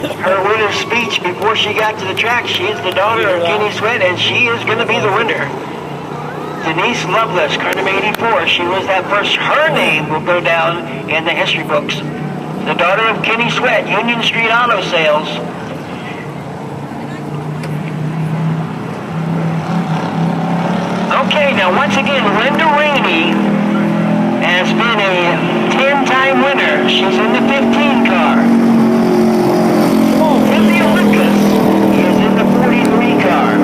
her winner's speech before she got to the track. She is the daughter of Kenny Sweat, and she is going to be the winner. Denise Loveless, car number 84. She was that first. Her name will go down in the history books. The daughter of Kenny Sweat, Union Street Auto Sales. Okay, now once again, Linda Rainey has been a 10-time winner. She's in the 15 car. Cynthia Lucas is in the 43 car.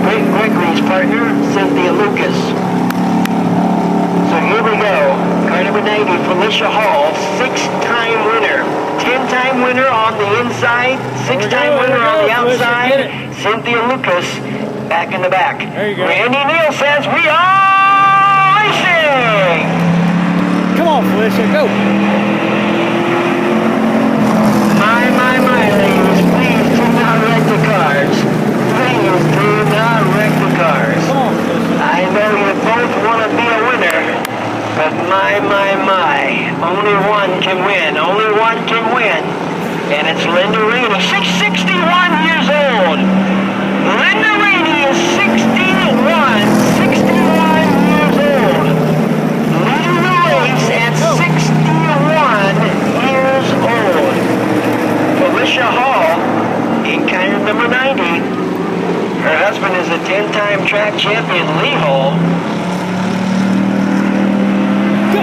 Greg Gregory's partner, Cynthia Lucas. So here we go. Car number 90, Felicia Hall, 6-time winner. 10-time winner on the inside, 6-time winner on the outside. Cynthia Lucas back in the back. There you go. Randy Neal says we are racing. Come on, Felicia, go. My, ladies, please do not wreck the cars. Please do not wreck the cars. Come on, Felicia. I know you both want to be a winner, but my. Only one can win. Only one can win. And it's Linda Rainey, 61 years old. Linda Rainey is 61 years old. Leading the race at 61 years old. Felicia Hall in car number 90. Her husband is a 10-time track champion, Lee Hall. Go.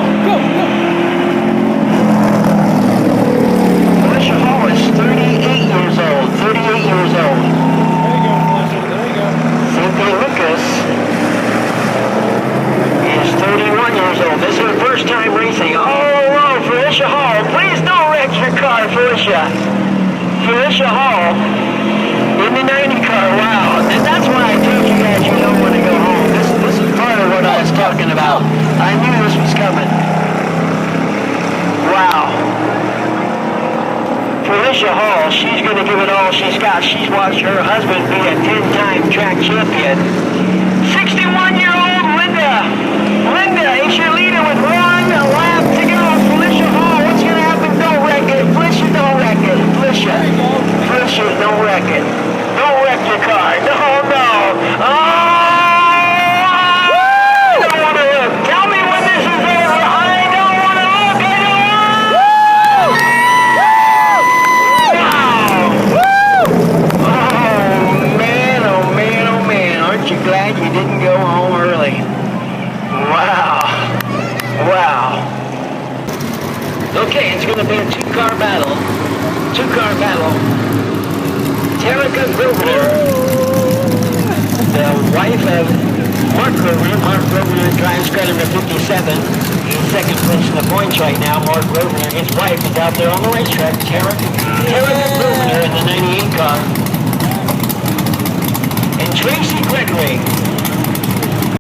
Felicia Hall is 38 years old. 38 years old. There you go, Felicia, there you go. Cynthia Lucas is 31 years old. This is her first time racing. Oh, Felicia Hall. Please don't wreck your car, Felicia. Felicia Hall in the 90 car. Wow. And that's why I told you guys you don't want to go home. This is part of what I was talking about. I knew this was coming. Wow. Felicia Hall, she's going to give it all she's got. She's watched her husband be a 10-time track champion. 61-year-old Linda. Linda is your leader with 1 lap to go. Felicia Hall, what's going to happen? Don't wreck it. Felicia, don't wreck it. Felicia, don't wreck it. Don't wreck your car. No. Oh! I don't want to look. Tell me when this is over. I don't want to look anymore. Oh man, aren't you glad you didn't go home early? Wow. Okay, it's going to be a two-car battle. Terica Grosvenor, the wife of Mark Grosvenor. Mark Grosvenor drives car number 57. He's second place in the points right now. Mark Grosvenor, his wife, is out there on the racetrack. Terica Grosvenor in the 98 car. And Tracy Gregory